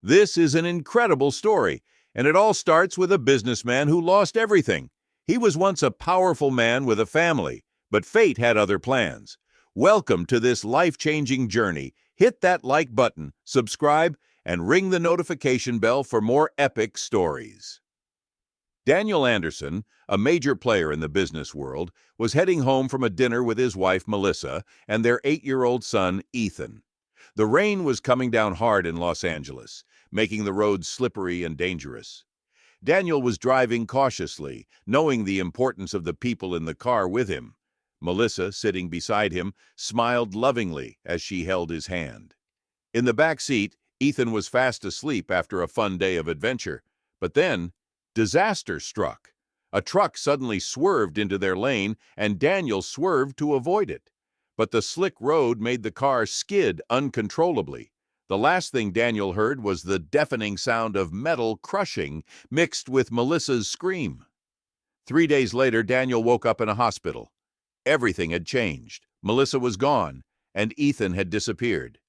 This is an incredible story, and it all starts with a businessman who lost everything. He was once a powerful man with a family, but fate had other plans. Welcome to this life-changing journey. Hit that like button, subscribe, and ring the notification bell for more epic stories. Daniel Anderson, a major player in the business world, was heading home from a dinner with his wife Melissa and their 8-year-old son Ethan. The rain was coming down hard in Los Angeles, making the roads slippery and dangerous. Daniel was driving cautiously, knowing the importance of the people in the car with him. Melissa, sitting beside him, smiled lovingly as she held his hand. In the back seat, Ethan was fast asleep after a fun day of adventure. But then, disaster struck. A truck suddenly swerved into their lane, and Daniel swerved to avoid it. But the slick road made the car skid uncontrollably. The last thing Daniel heard was the deafening sound of metal crushing mixed with Melissa's scream. 3 days later, Daniel woke up in a hospital. Everything had changed. Melissa was gone, and Ethan had disappeared.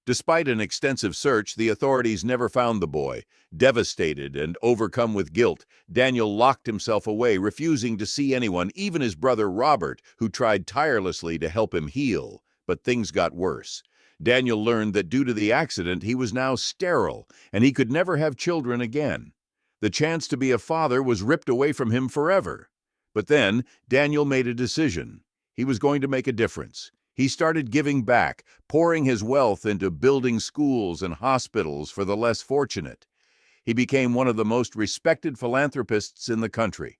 Despite an extensive search, the authorities never found the boy. Devastated and overcome with guilt, Daniel locked himself away, refusing to see anyone, even his brother Robert, who tried tirelessly to help him heal. But things got worse. Daniel learned that due to the accident, he was now sterile, and he could never have children again. The chance to be a father was ripped away from him forever. But then, Daniel made a decision. He was going to make a difference. He started giving back, pouring his wealth into building schools and hospitals for the less fortunate. He became one of the most respected philanthropists in the country.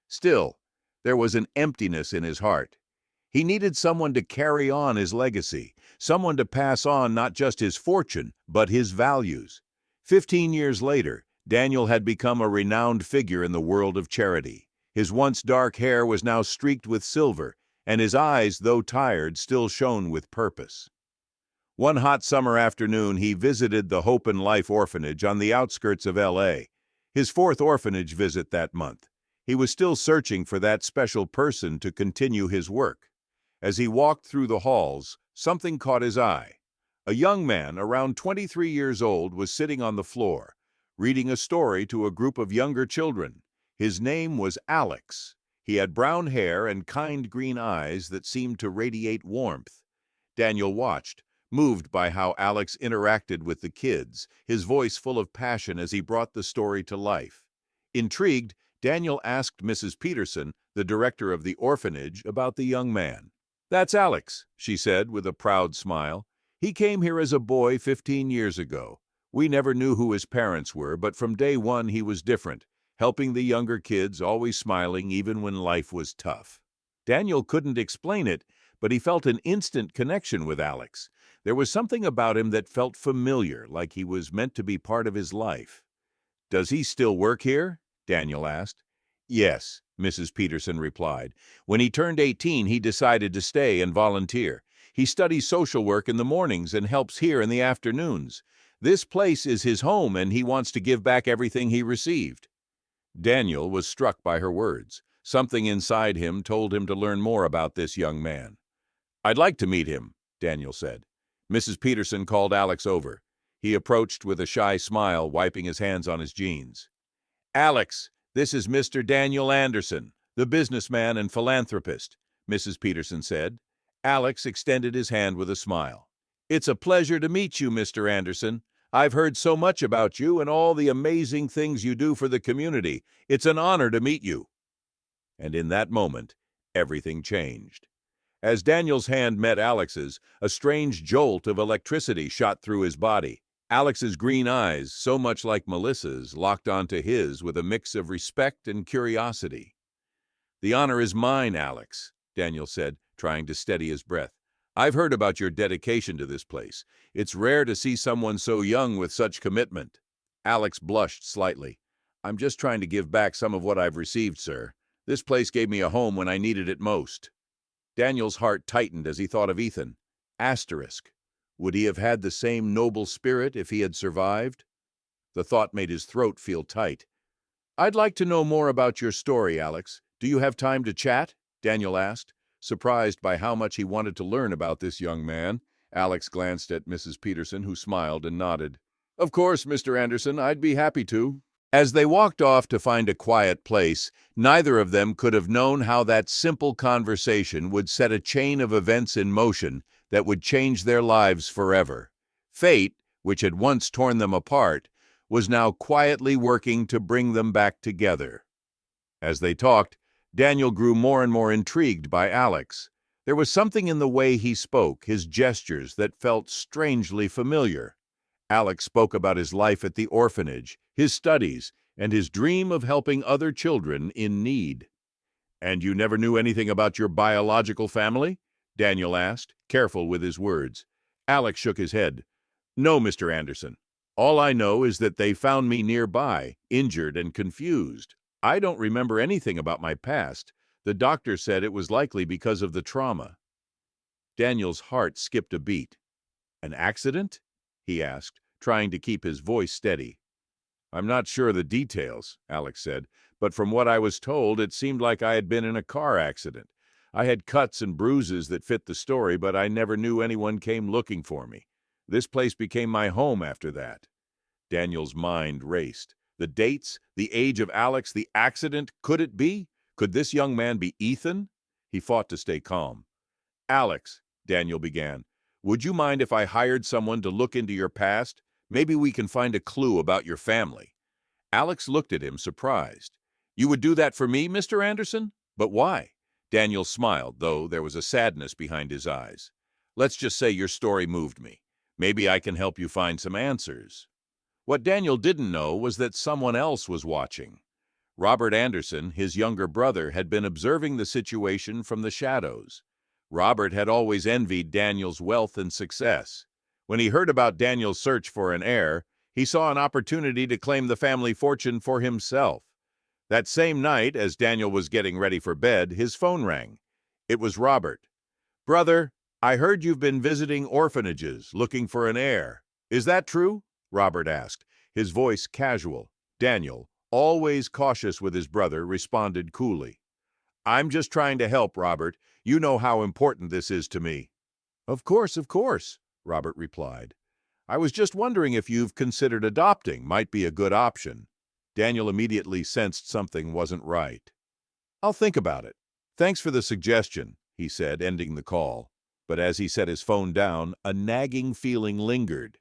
Still, there was an emptiness in his heart. He needed someone to carry on his legacy, someone to pass on not just his fortune, but his values. 15 years later, Daniel had become a renowned figure in the world of charity. His once dark hair was now streaked with silver, and his eyes, though tired, still shone with purpose. One hot summer afternoon, he visited the Hope and Life Orphanage on the outskirts of L.A., his 4th orphanage visit that month. He was still searching for that special person to continue his work. As he walked through the halls, something caught his eye. A young man, around 23 years old, was sitting on the floor, reading a story to a group of younger children. His name was Alex. He had brown hair and kind green eyes that seemed to radiate warmth. Daniel watched, moved by how Alex interacted with the kids, his voice full of passion as he brought the story to life. Intrigued, Daniel asked Mrs. Peterson, the director of the orphanage, about the young man. "That's Alex," she said with a proud smile. "He came here as a boy 15 years ago. We never knew who his parents were, but from day one he was different, helping the younger kids, always smiling even when life was tough." Daniel couldn't explain it, but he felt an instant connection with Alex. There was something about him that felt familiar, like he was meant to be part of his life. "Does he still work here?" Daniel asked. "Yes," Mrs. Peterson replied. "When he turned 18, he decided to stay and volunteer. He studies social work in the mornings and helps here in the afternoons. This place is his home, and he wants to give back everything he received." Daniel was struck by her words. Something inside him told him to learn more about this young man. "I'd like to meet him," Daniel said. Mrs. Peterson called Alex over. He approached with a shy smile, wiping his hands on his jeans. "Alex, this is Mr. Daniel Anderson, the businessman and philanthropist," Mrs. Peterson said. Alex extended his hand with a smile. "It's a pleasure to meet you, Mr. Anderson. I've heard so much about you and all the amazing things you do for the community. It's an honor to meet you." And in that moment, everything changed. As Daniel's hand met Alex's, a strange jolt of electricity shot through his body. Alex's green eyes, so much like Melissa's, locked onto his with a mix of respect and curiosity. "The honor is mine, Alex," Daniel said, trying to steady his breath. "I've heard about your dedication to this place. It's rare to see someone so young with such commitment." Alex blushed slightly. "I'm just trying to give back some of what I've received, sir. This place gave me a home when I needed it most." Daniel's heart tightened as he thought of Ethan. Asterisk. Would he have had the same noble spirit if he had survived? The thought made his throat feel tight. "I'd like to know more about your story, Alex. Do you have time to chat?" Daniel asked, surprised by how much he wanted to learn about this young man. Alex glanced at Mrs. Peterson, who smiled and nodded. Of course, Mr. Anderson, I'd be happy to. As they walked off to find a quiet place, neither of them could have known how that simple conversation would set a chain of events in motion that would change their lives forever. Fate, which had once torn them apart, was now quietly working to bring them back together. As they talked, Daniel grew more and more intrigued by Alex. There was something in the way he spoke, his gestures, that felt strangely familiar. Alex spoke about his life at the orphanage, his studies, and his dream of helping other children in need. "And you never knew anything about your biological family?" Daniel asked, careful with his words. Alex shook his head. "No, Mr. Anderson. All I know is that they found me nearby, injured and confused. I don't remember anything about my past. The doctor said it was likely because of the trauma." Daniel's heart skipped a beat. "An accident?" he asked, trying to keep his voice steady. "I'm not sure of the details," Alex said, "but from what I was told, it seemed like I had been in a car accident. I had cuts and bruises that fit the story, but I never knew anyone came looking for me. This place became my home after that." Daniel's mind raced. The dates, the age of Alex, the accident, could it be? Could this young man be Ethan? He fought to stay calm. "Alex," Daniel began, "would you mind if I hired someone to look into your past? Maybe we can find a clue about your family." Alex looked at him, surprised. "You would do that for me, Mr. Anderson? But why?" Daniel smiled, though there was a sadness behind his eyes. "Let's just say your story moved me. Maybe I can help you find some answers." What Daniel didn't know was that someone else was watching. Robert Anderson, his younger brother, had been observing the situation from the shadows. Robert had always envied Daniel's wealth and success. When he heard about Daniel's search for an heir, he saw an opportunity to claim the family fortune for himself. That same night, as Daniel was getting ready for bed, his phone rang. It was Robert. "Brother, I heard you've been visiting orphanages, looking for an heir. Is that true?" Robert asked, his voice casual. Daniel, always cautious with his brother, responded coolly. "I'm just trying to help, Robert. You know how important this is to me." Of course, Robert replied. "I was just wondering if you've considered adopting. Might be a good option." Daniel immediately sensed something wasn't right. "I'll think about it. Thanks for the suggestion," he said, ending the call. But as he set his phone down, a nagging feeling lingered.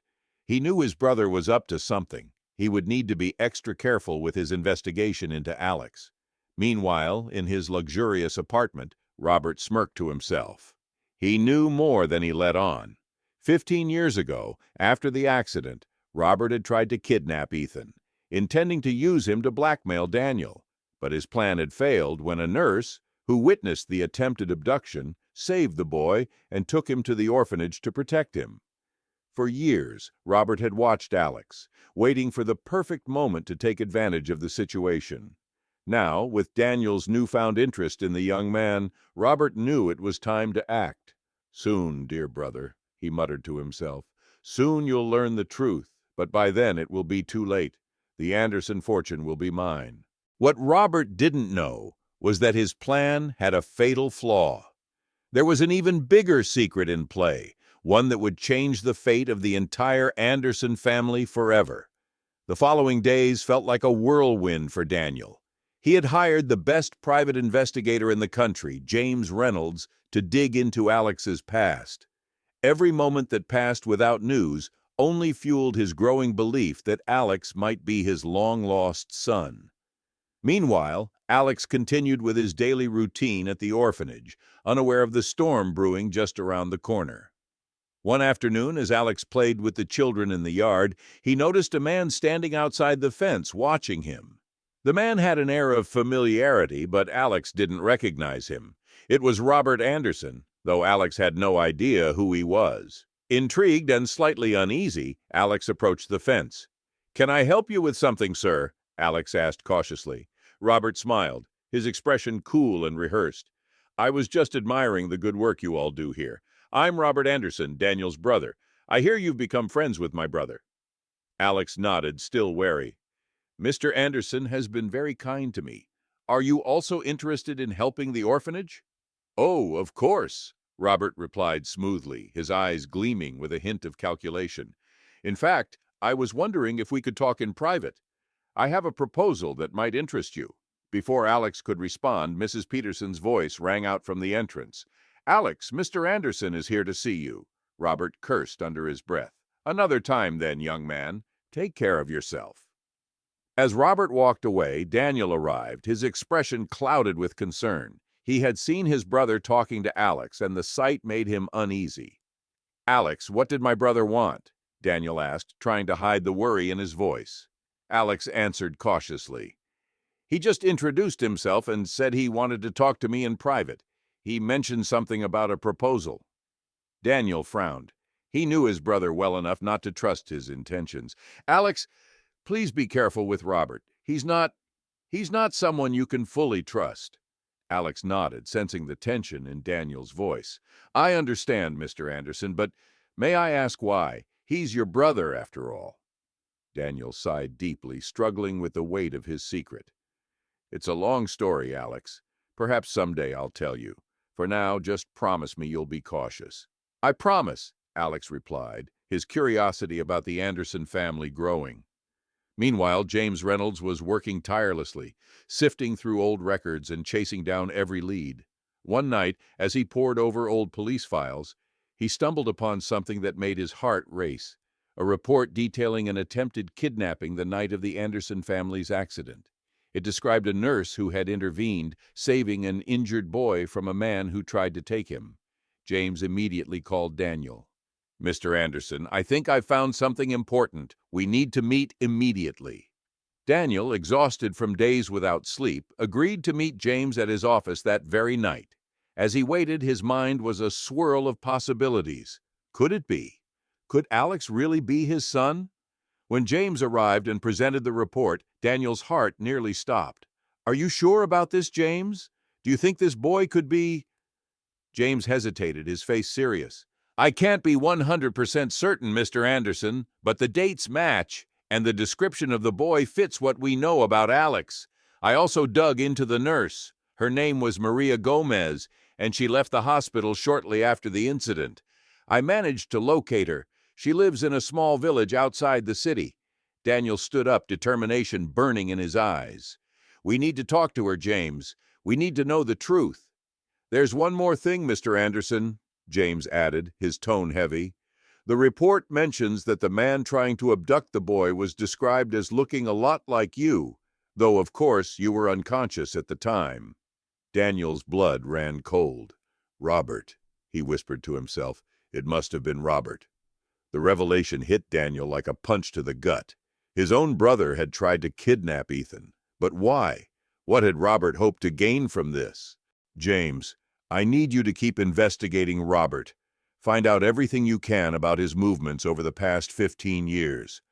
He knew his brother was up to something. He would need to be extra careful with his investigation into Alex. Meanwhile, in his luxurious apartment, Robert smirked to himself. He knew more than he let on. 15 years ago, after the accident, Robert had tried to kidnap Ethan, intending to use him to blackmail Daniel. But his plan had failed when a nurse, who witnessed the attempted abduction, saved the boy and took him to the orphanage to protect him. For years, Robert had watched Alex, waiting for the perfect moment to take advantage of the situation. Now, with Daniel's newfound interest in the young man, Robert knew it was time to act. "Soon, dear brother," he muttered to himself. "Soon you'll learn the truth, but by then it will be too late. The Anderson fortune will be mine." What Robert didn't know was that his plan had a fatal flaw. There was an even bigger secret in play, one that would change the fate of the entire Anderson family forever. The following days felt like a whirlwind for Daniel. He had hired the best private investigator in the country, James Reynolds, to dig into Alex's past. Every moment that passed without news only fueled his growing belief that Alex might be his long-lost son. Meanwhile, Alex continued with his daily routine at the orphanage, unaware of the storm brewing just around the corner. One afternoon, as Alex played with the children in the yard, he noticed a man standing outside the fence watching him. The man had an air of familiarity, but Alex didn't recognize him. It was Robert Anderson, though Alex had no idea who he was. Intrigued and slightly uneasy, Alex approached the fence. "Can I help you with something, sir?" Alex asked cautiously. Robert smiled, his expression cool and rehearsed. "I was just admiring the good work you all do here. I'm Robert Anderson, Daniel's brother. I hear you've become friends with my brother." Alex nodded, still wary. "Mr. Anderson has been very kind to me. Are you also interested in helping the orphanage?" "Oh, of course," Robert replied smoothly, his eyes gleaming with a hint of calculation. "In fact, I was wondering if we could talk in private. I have a proposal that might interest you." Before Alex could respond, Mrs. Peterson's voice rang out from the entrance. "Alex, Mr. Anderson is here to see you." Robert cursed under his breath. "Another time then, young man. Take care of yourself." As Robert walked away, Daniel arrived, his expression clouded with concern. He had seen his brother talking to Alex, and the sight made him uneasy. "Alex, what did my brother want?" Daniel asked, trying to hide the worry in his voice. Alex answered cautiously. "He just introduced himself and said he wanted to talk to me in private. He mentioned something about a proposal." Daniel frowned. He knew his brother well enough not to trust his intentions. "Alex, please be careful with Robert. He's not someone you can fully trust." Alex nodded, sensing the tension in Daniel's voice. "I understand, Mr. Anderson, but may I ask why? He's your brother, after all." Daniel sighed deeply, struggling with the weight of his secret. "It's a long story, Alex. Perhaps someday I'll tell you. For now, just promise me you'll be cautious." "I promise," Alex replied, his curiosity about the Anderson family growing. Meanwhile, James Reynolds was working tirelessly, sifting through old records and chasing down every lead. One night, as he pored over old police files, he stumbled upon something that made his heart race: a report detailing an attempted kidnapping the night of the Anderson family's accident. It described a nurse who had intervened, saving an injured boy from a man who tried to take him. James immediately called Daniel. "Mr. Anderson, I think I've found something important. We need to meet immediately." Daniel, exhausted from days without sleep, agreed to meet James at his office that very night. As he waited, his mind was a swirl of possibilities. Could it be? Could Alex really be his son? When James arrived and presented the report, Daniel's heart nearly stopped. "Are you sure about this, James? Do you think this boy could be—" James hesitated, his face serious. "I can't be 100% certain, Mr. Anderson, but the dates match, and the description of the boy fits what we know about Alex. I also dug into the nurse. Her name was Maria Gomez, and she left the hospital shortly after the incident. I managed to locate her. She lives in a small village outside the city." Daniel stood up, determination burning in his eyes. "We need to talk to her, James. We need to know the truth." "There's one more thing, Mr. Anderson," James added, his tone heavy. "The report mentions that the man trying to abduct the boy was described as looking a lot like you, though, of course, you were unconscious at the time." Daniel's blood ran cold. "Robert," he whispered to himself. "It must have been Robert." The revelation hit Daniel like a punch to the gut. His own brother had tried to kidnap Ethan. But why? What had Robert hoped to gain from this? "James, I need you to keep investigating Robert. Find out everything you can about his movements over the past 15 years.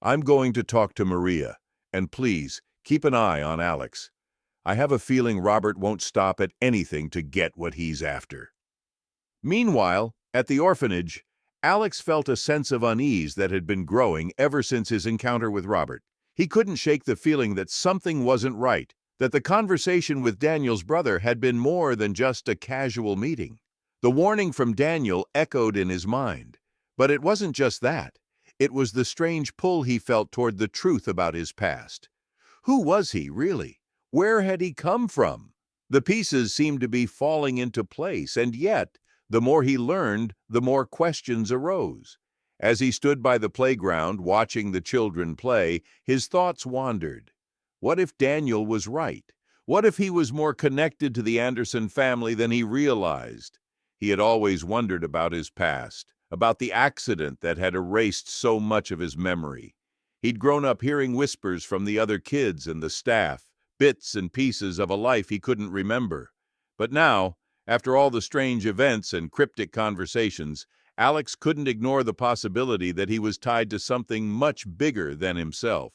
I'm going to talk to Maria, and please, keep an eye on Alex. I have a feeling Robert won't stop at anything to get what he's after." Meanwhile, at the orphanage, Alex felt a sense of unease that had been growing ever since his encounter with Robert. He couldn't shake the feeling that something wasn't right, that the conversation with Daniel's brother had been more than just a casual meeting. The warning from Daniel echoed in his mind. But it wasn't just that. It was the strange pull he felt toward the truth about his past. Who was he, really? Where had he come from? The pieces seemed to be falling into place, and yet, the more he learned, the more questions arose. As he stood by the playground, watching the children play, his thoughts wandered. What if Daniel was right? What if he was more connected to the Anderson family than he realized? He had always wondered about his past, about the accident that had erased so much of his memory. He'd grown up hearing whispers from the other kids and the staff, bits and pieces of a life he couldn't remember. But now, after all the strange events and cryptic conversations, Alex couldn't ignore the possibility that he was tied to something much bigger than himself.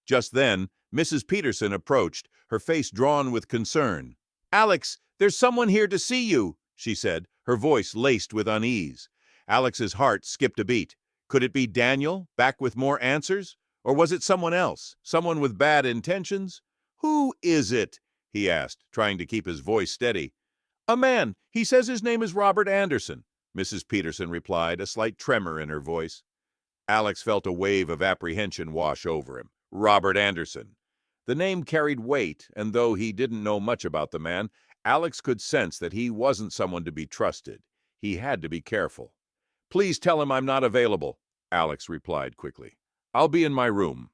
Just then, Mrs. Peterson approached, her face drawn with concern. "Alex, there's someone here to see you," she said, her voice laced with unease. Alex's heart skipped a beat. Could it be Daniel, back with more answers? Or was it someone else, someone with bad intentions? "Who is it?" he asked, trying to keep his voice steady. "A man. He says his name is Robert Anderson," Mrs. Peterson replied, a slight tremor in her voice. Alex felt a wave of apprehension wash over him. Robert Anderson. The name carried weight, and though he didn't know much about the man, Alex could sense that he wasn't someone to be trusted. He had to be careful. "Please tell him I'm not available," Alex replied quickly. "I'll be in my room."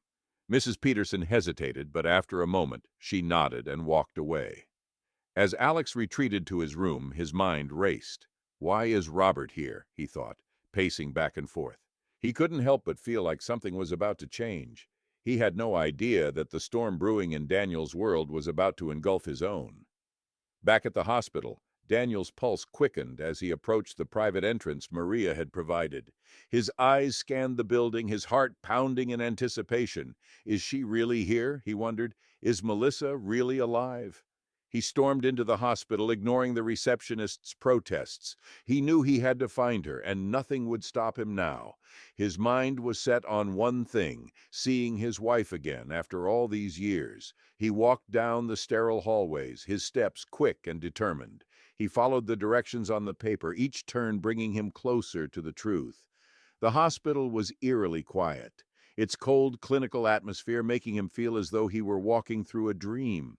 Mrs. Peterson hesitated, but after a moment, she nodded and walked away. As Alex retreated to his room, his mind raced. Why is Robert here, he thought, pacing back and forth. He couldn't help but feel like something was about to change. He had no idea that the storm brewing in Daniel's world was about to engulf his own. Back at the hospital, Daniel's pulse quickened as he approached the private entrance Maria had provided. His eyes scanned the building, his heart pounding in anticipation. Is she really here, he wondered? Is Melissa really alive? He stormed into the hospital, ignoring the receptionist's protests. He knew he had to find her, and nothing would stop him now. His mind was set on one thing, seeing his wife again after all these years. He walked down the sterile hallways, his steps quick and determined. He followed the directions on the paper, each turn bringing him closer to the truth. The hospital was eerily quiet, its cold clinical atmosphere making him feel as though he were walking through a dream.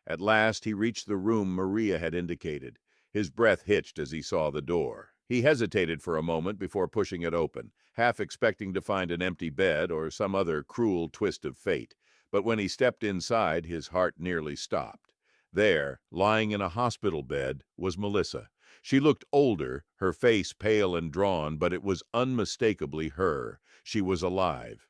At last he reached the room Maria had indicated. His breath hitched as he saw the door. He hesitated for a moment before pushing it open, half expecting to find an empty bed or some other cruel twist of fate. But when he stepped inside, his heart nearly stopped. There, lying in a hospital bed, was Melissa. She looked older, her face pale and drawn, but it was unmistakably her. She was alive.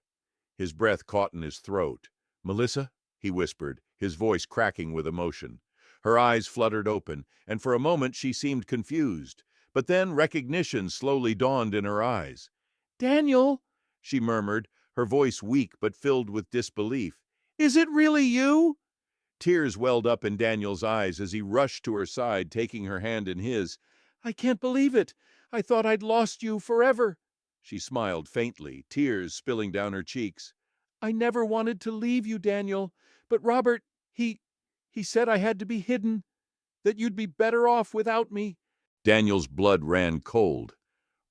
His breath caught in his throat. "Melissa?" he whispered, his voice cracking with emotion. Her eyes fluttered open, and for a moment she seemed confused. But then recognition slowly dawned in her eyes. "Daniel," she murmured, her voice weak but filled with disbelief. "Is it really you?" Tears welled up in Daniel's eyes as he rushed to her side, taking her hand in his. "I can't believe it. I thought I'd lost you forever." She smiled faintly, tears spilling down her cheeks. "I never wanted to leave you, Daniel. But Robert, he said I had to be hidden, that you'd be better off without me." Daniel's blood ran cold.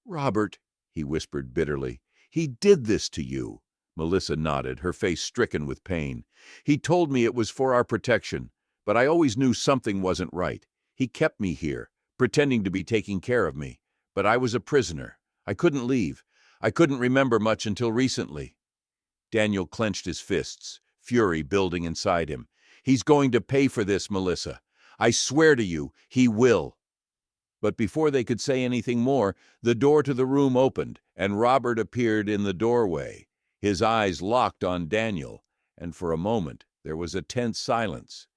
"Robert," he whispered bitterly, "he did this to you." Melissa nodded, her face stricken with pain. "He told me it was for our protection, but I always knew something wasn't right. He kept me here, pretending to be taking care of me. But I was a prisoner. I couldn't leave. I couldn't remember much until recently." Daniel clenched his fists, fury building inside him. "He's going to pay for this, Melissa. I swear to you, he will." But before they could say anything more, the door to the room opened, and Robert appeared in the doorway. His eyes locked on Daniel, and for a moment there was a tense silence.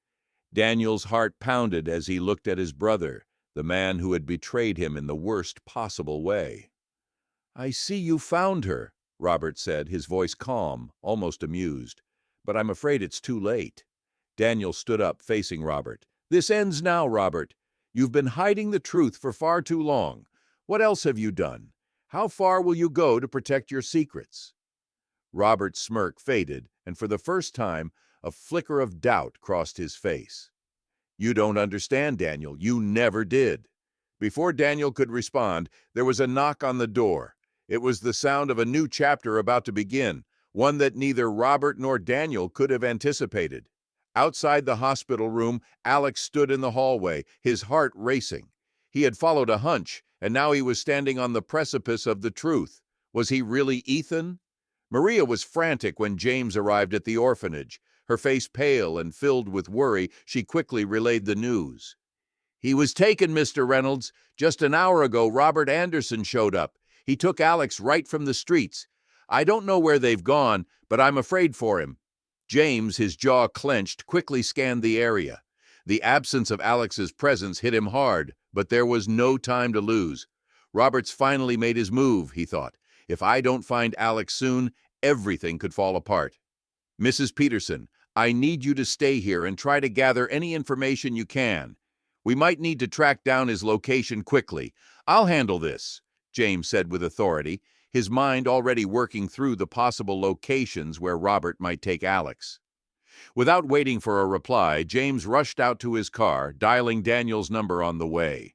Daniel's heart pounded as he looked at his brother, the man who had betrayed him in the worst possible way. "I see you found her," Robert said, his voice calm, almost amused. "But I'm afraid it's too late." Daniel stood up, facing Robert. "This ends now, Robert. You've been hiding the truth for far too long. What else have you done? How far will you go to protect your secrets?" Robert's smirk faded, and for the first time, a flicker of doubt crossed his face. "You don't understand, Daniel. You never did." Before Daniel could respond, there was a knock on the door. It was the sound of a new chapter about to begin, one that neither Robert nor Daniel could have anticipated. Outside the hospital room, Alex stood in the hallway, his heart racing. He had followed a hunch, and now he was standing on the precipice of the truth. Was he really Ethan? Maria was frantic when James arrived at the orphanage. Her face pale and filled with worry, she quickly relayed the news. "He was taken, Mr. Reynolds. Just an hour ago, Robert Anderson showed up. He took Alex right from the streets. I don't know where they've gone, but I'm afraid for him." James, his jaw clenched, quickly scanned the area. The absence of Alex's presence hit him hard, but there was no time to lose. Robert's finally made his move, he thought. If I don't find Alex soon, everything could fall apart. "Mrs. Peterson, I need you to stay here and try to gather any information you can. We might need to track down his location quickly. I'll handle this," James said with authority, his mind already working through the possible locations where Robert might take Alex. Without waiting for a reply, James rushed out to his car, dialing Daniel's number on the way.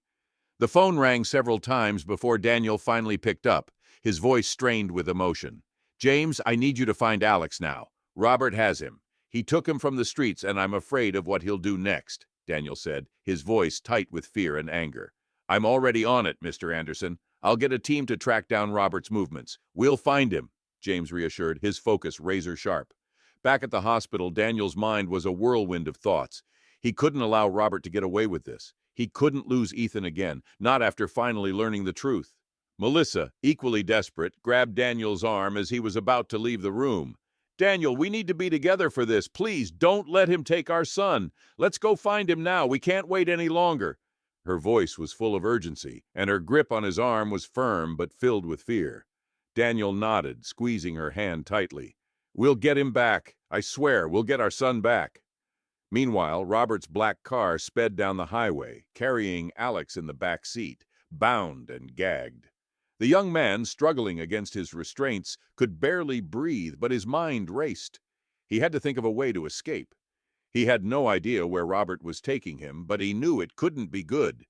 The phone rang several times before Daniel finally picked up. his voice strained with emotion. "James, I need you to find Alex now. Robert has him. He took him from the streets, and I'm afraid of what he'll do next," Daniel said, his voice tight with fear and anger. "I'm already on it, Mr. Anderson. I'll get a team to track down Robert's movements. We'll find him," James reassured, his focus razor sharp. Back at the hospital, Daniel's mind was a whirlwind of thoughts. He couldn't allow Robert to get away with this. He couldn't lose Ethan again, not after finally learning the truth. Melissa, equally desperate, grabbed Daniel's arm as he was about to leave the room. "Daniel, we need to be together for this. Please, don't let him take our son. Let's go find him now. We can't wait any longer." Her voice was full of urgency, and her grip on his arm was firm but filled with fear. Daniel nodded, squeezing her hand tightly. "We'll get him back. I swear, we'll get our son back." Meanwhile, Robert's black car sped down the highway, carrying Alex in the back seat, bound and gagged. The young man, struggling against his restraints, could barely breathe, but his mind raced. He had to think of a way to escape. He had no idea where Robert was taking him, but he knew it couldn't be good.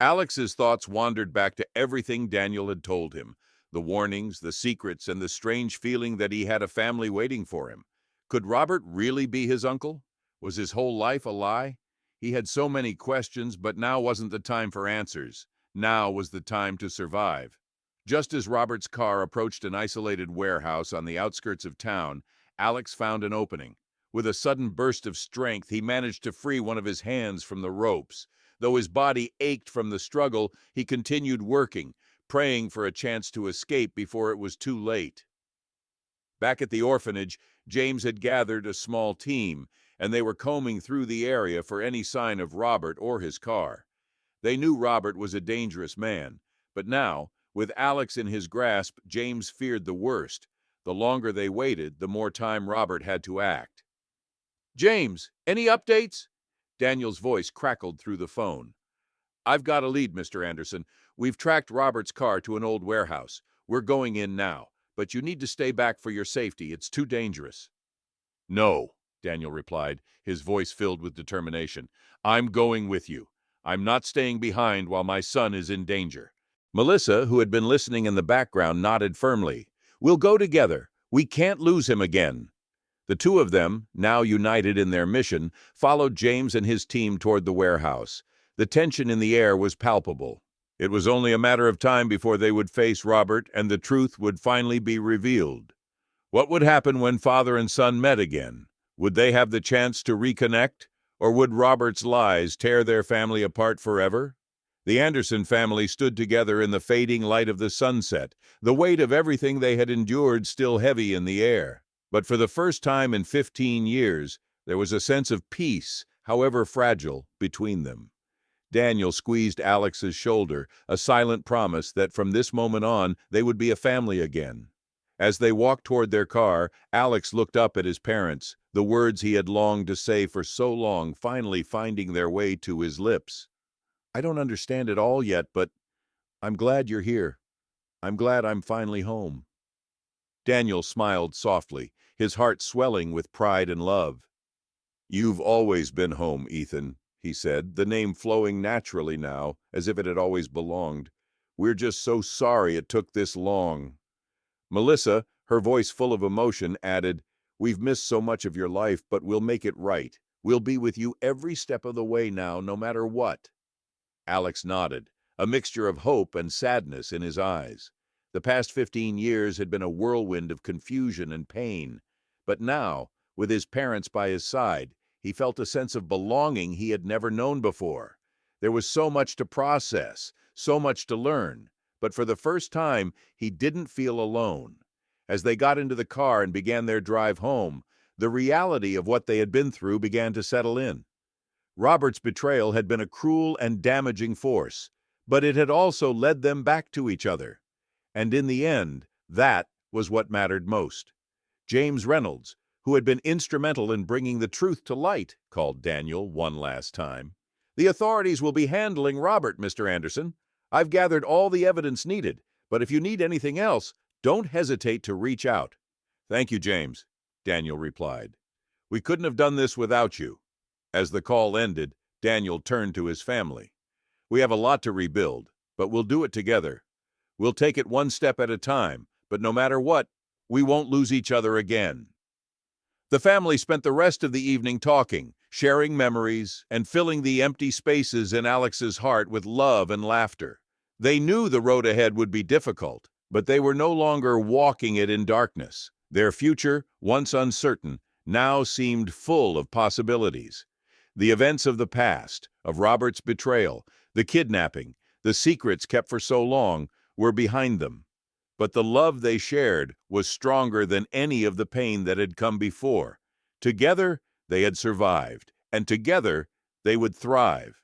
Alex's thoughts wandered back to everything Daniel had told him, the warnings, the secrets, and the strange feeling that he had a family waiting for him. Could Robert really be his uncle? Was his whole life a lie? He had so many questions, but now wasn't the time for answers. Now was the time to survive. Just as Robert's car approached an isolated warehouse on the outskirts of town, Alex found an opening. With a sudden burst of strength, he managed to free one of his hands from the ropes. Though his body ached from the struggle, he continued working, praying for a chance to escape before it was too late. Back at the orphanage, James had gathered a small team, and they were combing through the area for any sign of Robert or his car. They knew Robert was a dangerous man, but now, with Alex in his grasp, James feared the worst. The longer they waited, the more time Robert had to act. "James, any updates?" Daniel's voice crackled through the phone. "I've got a lead, Mr. Anderson. We've tracked Robert's car to an old warehouse. We're going in now, but you need to stay back for your safety. It's too dangerous." "No," Daniel replied, his voice filled with determination. "I'm going with you. I'm not staying behind while my son is in danger." Melissa, who had been listening in the background, nodded firmly. "We'll go together. We can't lose him again." The two of them, now united in their mission, followed James and his team toward the warehouse. The tension in the air was palpable. It was only a matter of time before they would face Robert and the truth would finally be revealed. What would happen when father and son met again? Would they have the chance to reconnect? Or would Robert's lies tear their family apart forever? The Anderson family stood together in the fading light of the sunset, the weight of everything they had endured still heavy in the air. But for the first time in 15 years, there was a sense of peace, however fragile, between them. Daniel squeezed Alex's shoulder, a silent promise that from this moment on they would be a family again. As they walked toward their car, Alex looked up at his parents, the words he had longed to say for so long finally finding their way to his lips. "I don't understand it all yet, but I'm glad you're here. I'm glad I'm finally home." Daniel smiled softly, his heart swelling with pride and love. "You've always been home, Ethan," he said, the name flowing naturally now, as if it had always belonged. "We're just so sorry it took this long." Melissa, her voice full of emotion, added, "We've missed so much of your life, but we'll make it right. We'll be with you every step of the way now, no matter what." Alex nodded, a mixture of hope and sadness in his eyes. The past 15 years had been a whirlwind of confusion and pain. But now, with his parents by his side, he felt a sense of belonging he had never known before. There was so much to process, so much to learn, but for the first time, he didn't feel alone. As they got into the car and began their drive home, the reality of what they had been through began to settle in. Robert's betrayal had been a cruel and damaging force, but it had also led them back to each other. And in the end, that was what mattered most. James Reynolds, who had been instrumental in bringing the truth to light, called Daniel one last time. "The authorities will be handling Robert, Mr. Anderson. I've gathered all the evidence needed, but if you need anything else, don't hesitate to reach out." "Thank you, James," Daniel replied. "We couldn't have done this without you." As the call ended, Daniel turned to his family. "We have a lot to rebuild, but we'll do it together. We'll take it one step at a time, but no matter what, we won't lose each other again." The family spent the rest of the evening talking, sharing memories, and filling the empty spaces in Alex's heart with love and laughter. They knew the road ahead would be difficult, but they were no longer walking it in darkness. Their future, once uncertain, now seemed full of possibilities. The events of the past, of Robert's betrayal, the kidnapping, the secrets kept for so long, were behind them. But the love they shared was stronger than any of the pain that had come before. Together, they had survived, and together, they would thrive.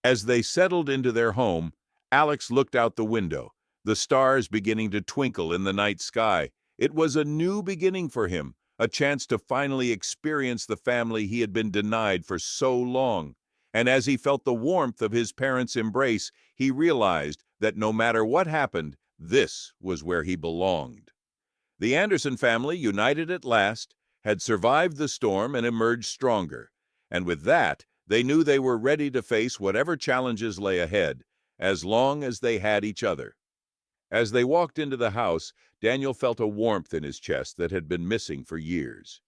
As they settled into their home, Alex looked out the window, the stars beginning to twinkle in the night sky. It was a new beginning for him, a chance to finally experience the family he had been denied for so long. And as he felt the warmth of his parents' embrace, he realized that no matter what happened, this was where he belonged. The Anderson family, united at last, had survived the storm and emerged stronger. And with that, they knew they were ready to face whatever challenges lay ahead, as long as they had each other. As they walked into the house, Daniel felt a warmth in his chest that had been missing for years.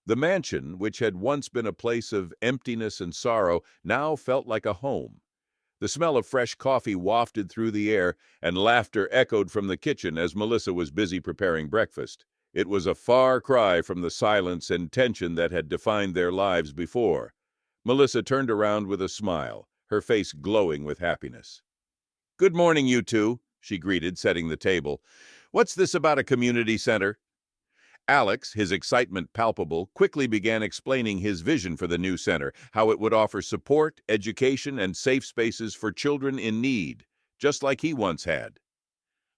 The mansion, which had once been a place of emptiness and sorrow, now felt like a home. The smell of fresh coffee wafted through the air, and laughter echoed from the kitchen as Melissa was busy preparing breakfast. It was a far cry from the silence and tension that had defined their lives before. Melissa turned around with a smile, her face glowing with happiness. "Good morning, you two," she greeted, setting the table. "What's this about a community center?" Alex, his excitement palpable, quickly began explaining his vision for the new center, how it would offer support, education, and safe spaces for children in need, just like he once had.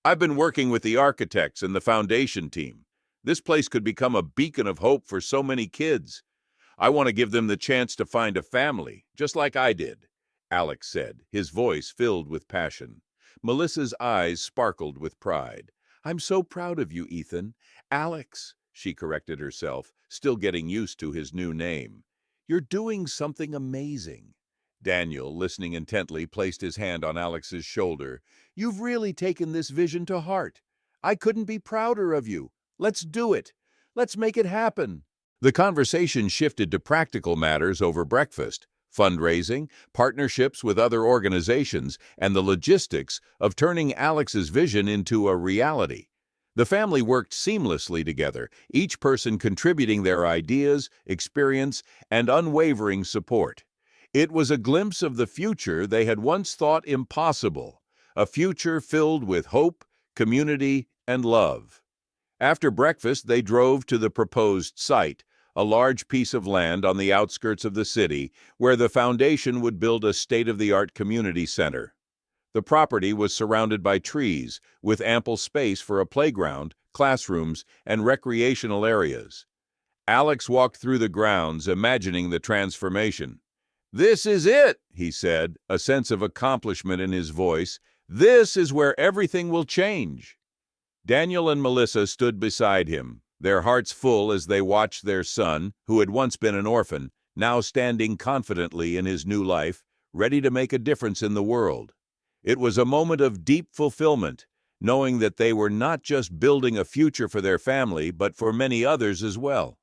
"I've been working with the architects and the foundation team. This place could become a beacon of hope for so many kids. I want to give them the chance to find a family, just like I did," Alex said, his voice filled with passion. Melissa's eyes sparkled with pride. "I'm so proud of you, Ethan. Alex," she corrected herself, still getting used to his new name. "You're doing something amazing." Daniel, listening intently, placed his hand on Alex's shoulder. "You've really taken this vision to heart. I couldn't be prouder of you. Let's do it. Let's make it happen." The conversation shifted to practical matters over breakfast, fundraising, partnerships with other organizations, and the logistics of turning Alex's vision into a reality. The family worked seamlessly together, each person contributing their ideas, experience, and unwavering support. It was a glimpse of the future they had once thought impossible, a future filled with hope, community, and love. After breakfast, they drove to the proposed site, a large piece of land on the outskirts of the city, where the foundation would build a state-of-the-art community center. The property was surrounded by trees, with ample space for a playground, classrooms, and recreational areas. Alex walked through the grounds, imagining the transformation. "This is it," he said, a sense of accomplishment in his voice. "This is where everything will change." Daniel and Melissa stood beside him, their hearts full as they watched their son, who had once been an orphan, now standing confidently in his new life, ready to make a difference in the world. It was a moment of deep fulfillment, knowing that they were not just building a future for their family, but for many others as well.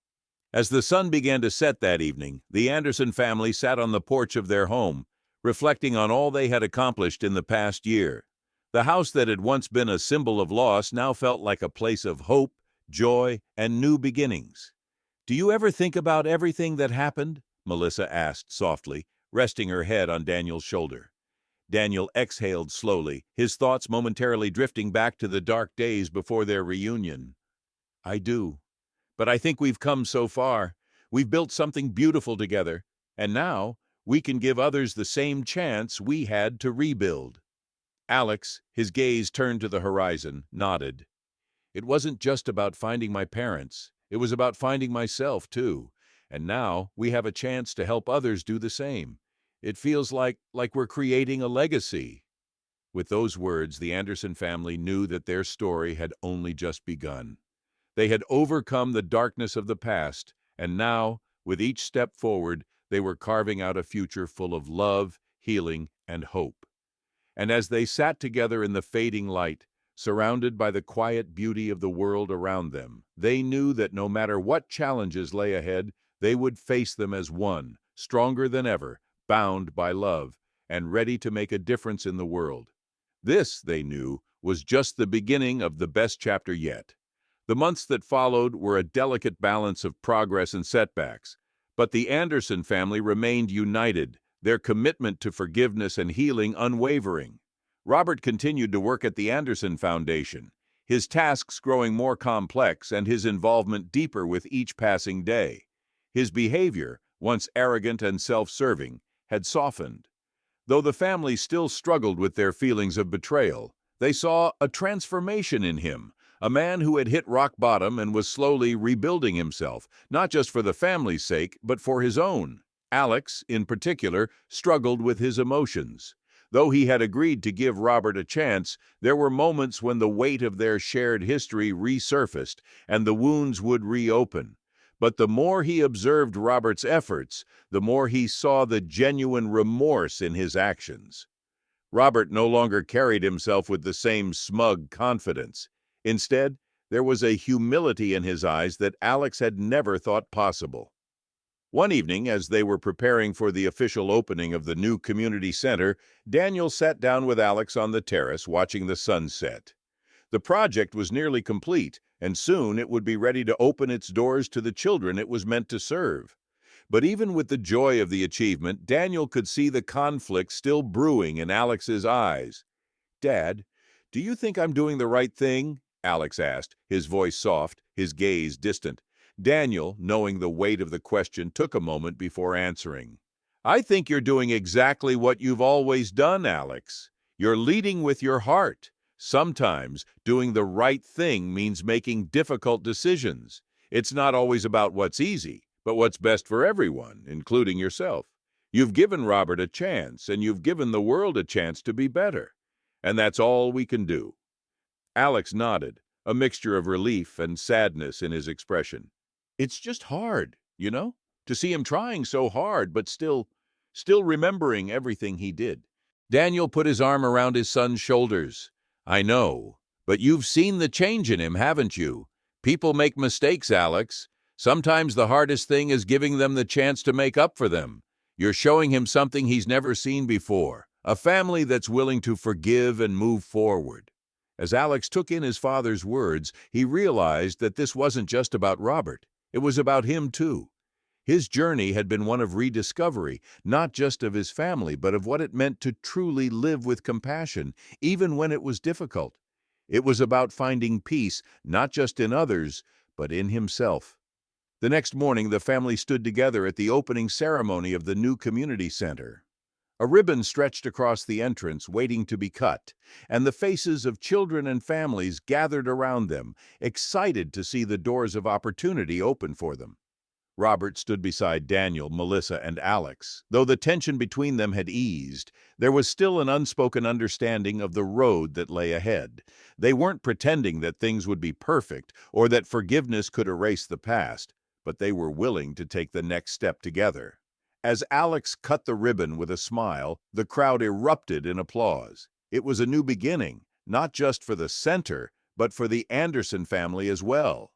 As the sun began to set that evening, the Anderson family sat on the porch of their home, reflecting on all they had accomplished in the past year. The house that had once been a symbol of loss now felt like a place of hope, joy, and new beginnings. "Do you ever think about everything that happened?" Melissa asked softly, resting her head on Daniel's shoulder. Daniel exhaled slowly, his thoughts momentarily drifting back to the dark days before their reunion. "I do. But I think we've come so far. We've built something beautiful together, and now we can give others the same chance we had to rebuild." Alex, his gaze turned to the horizon, nodded. "It wasn't just about finding my parents. It was about finding myself, too. And now we have a chance to help others do the same. It feels like we're creating a legacy." With those words, the Anderson family knew that their story had only just begun. They had overcome the darkness of the past, and now, with each step forward, they were carving out a future full of love, healing, and hope. And as they sat together in the fading light, Surrounded by the quiet beauty of the world around them, they knew that no matter what challenges lay ahead, they would face them as one, stronger than ever, bound by love, and ready to make a difference in the world. This, they knew, was just the beginning of the best chapter yet. The months that followed were a delicate balance of progress and setbacks, but the Anderson family remained united, their commitment to forgiveness and healing unwavering. Robert continued to work at the Anderson Foundation, his tasks growing more complex and his involvement deeper with each passing day. His behavior, once arrogant and self-serving, had softened. Though the family still struggled with their feelings of betrayal, they saw a transformation in him, a man who had hit rock bottom and was slowly rebuilding himself, not just for the family's sake, but for his own. Alex, in particular, struggled with his emotions. Though he had agreed to give Robert a chance, there were moments when the weight of their shared history resurfaced and the wounds would reopen. But the more he observed Robert's efforts, the more he saw the genuine remorse in his actions. Robert no longer carried himself with the same smug confidence. Instead, there was a humility in his eyes that Alex had never thought possible. One evening, as they were preparing for the official opening of the new community center, Daniel sat down with Alex on the terrace watching the sun set. The project was nearly complete, and soon it would be ready to open its doors to the children it was meant to serve. But even with the joy of the achievement, Daniel could see the conflict still brewing in Alex's eyes. "Dad, do you think I'm doing the right thing?" Alex asked, his voice soft, his gaze distant. Daniel, knowing the weight of the question, took a moment before answering. "I think you're doing exactly what you've always done, Alex. You're leading with your heart. Sometimes doing the right thing means making difficult decisions. It's not always about what's easy, but what's best for everyone, including yourself. You've given Robert a chance, and you've given the world a chance to be better. And that's all we can do." Alex nodded, a mixture of relief and sadness in his expression. "It's just hard, to see him trying so hard, but still remembering everything he did." Daniel put his arm around his son's shoulders. "I know, but you've seen the change in him, haven't you? People make mistakes, Alex. Sometimes the hardest thing is giving them the chance to make up for them. You're showing him something he's never seen before, a family that's willing to forgive and move forward." As Alex took in his father's words, he realized that this wasn't just about Robert. It was about him, too. His journey had been one of rediscovery, not just of his family, but of what it meant to truly live with compassion, even when it was difficult. It was about finding peace, not just in others, but in himself. The next morning, the family stood together at the opening ceremony of the new community center. A ribbon stretched across the entrance, waiting to be cut, and the faces of children and families gathered around them, excited to see the doors of opportunity open for them. Robert stood beside Daniel, Melissa, and Alex. Though the tension between them had eased, there was still an unspoken understanding of the road that lay ahead. They weren't pretending that things would be perfect or that forgiveness could erase the past, but they were willing to take the next step together. As Alex cut the ribbon with a smile, the crowd erupted in applause. It was a new beginning, not just for the center, but for the Anderson family as well.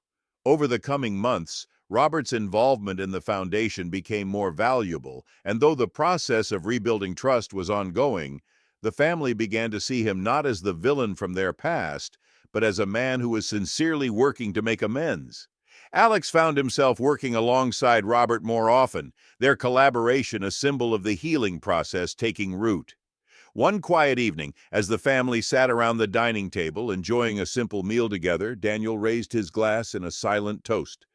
Over the coming months, Robert's involvement in the foundation became more valuable, and though the process of rebuilding trust was ongoing, the family began to see him not as the villain from their past, but as a man who was sincerely working to make amends. Alex found himself working alongside Robert more often, their collaboration a symbol of the healing process taking root. One quiet evening, as the family sat around the dining table enjoying a simple meal together, Daniel raised his glass in a silent toast.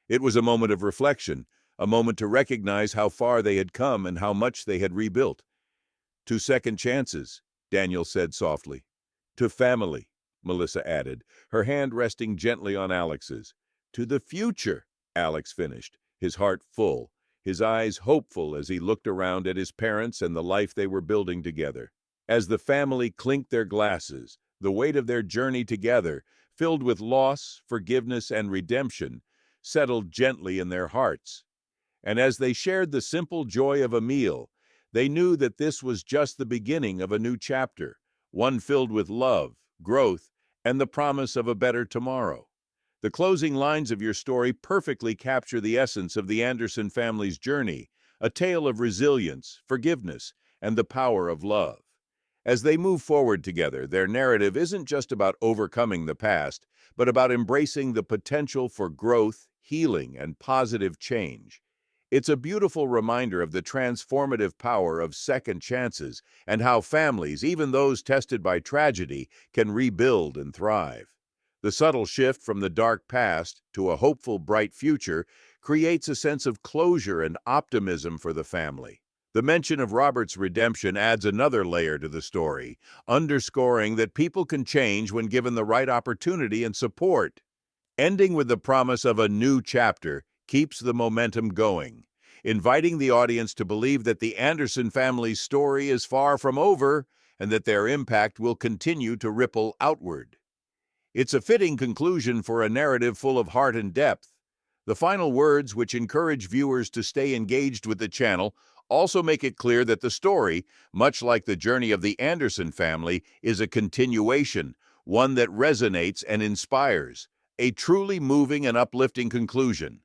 It was a moment of reflection, a moment to recognize how far they had come and how much they had rebuilt. "To second chances," Daniel said softly. "To family," Melissa added, her hand resting gently on Alex's. "To the future," Alex finished, his heart full, his eyes hopeful as he looked around at his parents and the life they were building together. As the family clinked their glasses, the weight of their journey together, filled with loss, forgiveness, and redemption, settled gently in their hearts. And as they shared the simple joy of a meal, they knew that this was just the beginning of a new chapter, one filled with love, growth, and the promise of a better tomorrow. The closing lines of your story perfectly capture the essence of the Anderson family's journey, a tale of resilience, forgiveness, and the power of love. As they move forward together, their narrative isn't just about overcoming the past, but about embracing the potential for growth, healing, and positive change. It's a beautiful reminder of the transformative power of second chances and how families, even those tested by tragedy, can rebuild and thrive. The subtle shift from the dark past to a hopeful, bright future creates a sense of closure and optimism for the family. The mention of Robert's redemption adds another layer to the story, underscoring that people can change when given the right opportunity and support. Ending with the promise of a new chapter keeps the momentum going, inviting the audience to believe that the Anderson family's story is far from over and that their impact will continue to ripple outward. It's a fitting conclusion for a narrative full of heart and depth. The final words, which encourage viewers to stay engaged with the channel, also make it clear that the story, much like the journey of the Anderson family, is a continuation, one that resonates and inspires. A truly moving and uplifting conclusion.